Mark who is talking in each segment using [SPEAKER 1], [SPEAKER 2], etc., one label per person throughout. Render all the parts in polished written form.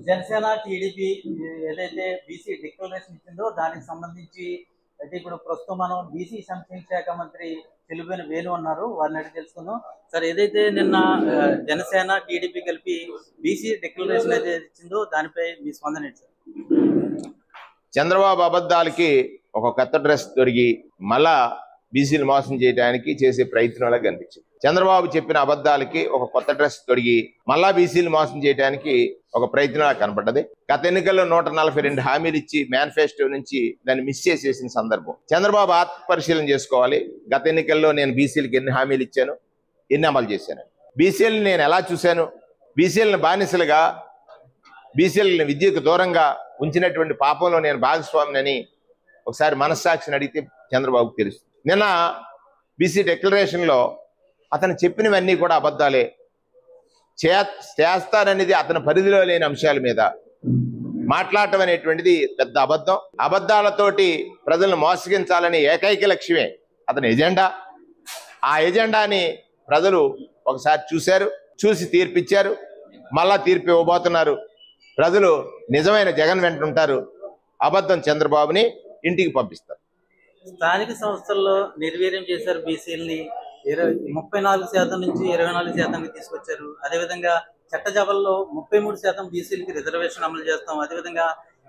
[SPEAKER 1] Janasena TDP ఏదైతే BC declaration ఇచ్చిందో దానికి సంబంధించి అయితే ఇప్పుడు ప్రస్తుతం మనం బీసీ సంక్షేమ శాఖ మంత్రి చెల్లుబోయిన వేణు ఉన్నారు, వారిని అడిగి తెలుసుకుందాం. సార్, ఏదైతే నిన్న జనసేన టీడీపీ కలిపి బీసీ డిక్లరేషన్ అయితే ఇచ్చిందో దానిపై మీ స్పందన ఏంటి సార్?
[SPEAKER 2] చంద్రబాబు అబద్ధాలకి ఒక కొత్త డ్రెస్ దొరికి మళ్ళా బీసీలు మోసం చేయడానికి చేసే ప్రయత్నంలా కనిపించింది. చంద్రబాబు చెప్పిన అబద్ధాలకి ఒక కొత్త డ్రెస్ తొడిగి మళ్ళా బీసీలు మోసం చేయడానికి ఒక ప్రయత్నంలా కనపడ్డది. గత ఎన్నికల్లో 142 హామీలు ఇచ్చి మేనిఫెస్టో నుంచి దాన్ని మిస్ చేసేసిన సందర్భం. చంద్రబాబు ఆత్మ పరిశీలన చేసుకోవాలి. గత ఎన్నికల్లో నేను బీసీలకు ఎన్ని హామీలు ఇచ్చాను, ఎన్ని అమలు చేశాను, బీసీలను నేను ఎలా చూశాను, బీసీలను బానిసలుగా బీసీలను విద్యకు దూరంగా ఉంచినటువంటి పాపంలో నేను భాగస్వామినని ఒకసారి మనస్సాక్షిని అడిగితే చంద్రబాబుకు తెలుస్తుంది. నిన్న బీసీ డిక్లరేషన్లో అతను చెప్పినవన్నీ కూడా అబద్ధాలే. చేస్తారనేది అతని పరిధిలో లేని అంశాల మీద మాట్లాడటం అనేటువంటిది పెద్ద అబద్ధం. అబద్ధాలతోటి ప్రజలను మోసగించాలని ఏకైక లక్ష్యమే అతని ఎజెండా. ఆ ఎజెండాని ప్రజలు ఒకసారి చూశారు, చూసి తీర్పిచ్చారు, మళ్ళా తీర్పు ఇవ్వబోతున్నారు. ప్రజలు నిజమైన జగన్ వెంట ఉంటారు, అబద్ధం చంద్రబాబుని ఇంటికి పంపిస్తారు.
[SPEAKER 1] స్థానిక సంస్థల్లో నిర్వీర్యం చేశారు, బీసీలని 34% నుంచి 24% తీసుకొచ్చారు. అదేవిధంగా చట్టసభల్లో 33% బీసీలకి రిజర్వేషన్ అమలు చేస్తాం, అదేవిధంగా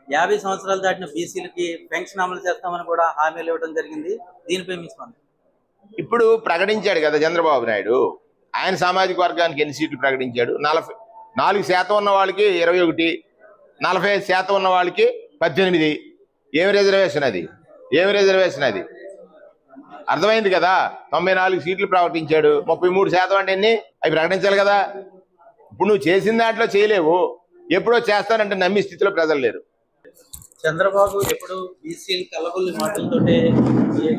[SPEAKER 1] 50 సంవత్సరాలు దాటిన బీసీలకి పెన్షన్ అమలు చేస్తామని కూడా హామీలు ఇవ్వడం జరిగింది. దీనిపై మీ స్పందన?
[SPEAKER 2] ఇప్పుడు ప్రకటించాడు కదా చంద్రబాబు నాయుడు, ఆయన సామాజిక వర్గానికి ఎన్ని సీట్లు ప్రకటించాడు? 4% ఉన్న వాళ్ళకి 21, 45% ఉన్న వాళ్ళకి 18. ఏమి రిజర్వేషన్ అది? ఏమి రిజర్వేషన్ అది? అర్థమైంది కదా. 94 సీట్లు ప్రకటించాడు, 33% అంటే ఎన్ని? అవి ప్రకటించాలి కదా. ఇప్పుడు నువ్వు చేసిన దాంట్లో చేయలేవు, ఎప్పుడో చేస్తానంటే నమ్మి స్థితిలో ప్రజలు లేరు.
[SPEAKER 1] చంద్రబాబు ఎప్పుడు బీసీలు కలబుల్లి మాటలతోటే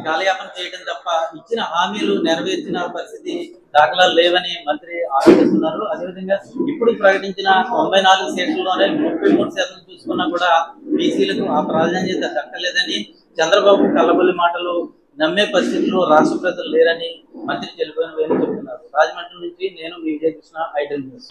[SPEAKER 1] కాలయాపన చేయడం తప్ప ఇచ్చిన హామీలు నెరవేర్చిన పరిస్థితి దాఖలాలు లేవని మంత్రి ఆరోపిస్తున్నారు. అదేవిధంగా ఇప్పుడు ప్రకటించిన 94 సీట్లలోనే 33% చూసుకున్నా కూడా బీసీలకు ఆ ప్రాధాన్యత దక్కలేదని, చంద్రబాబు కల్లబుల్లి మాటలు నమ్మే పరిస్థితుల్లో రాష్ట్ర ప్రజలు లేరని మంత్రి చెల్లిపోయిన వేణు చెబుతున్నారు. రాజమండ్రి నుంచి నేను మీ విజయకృష్ణ, ఐ డ్రీమ్ న్యూస్.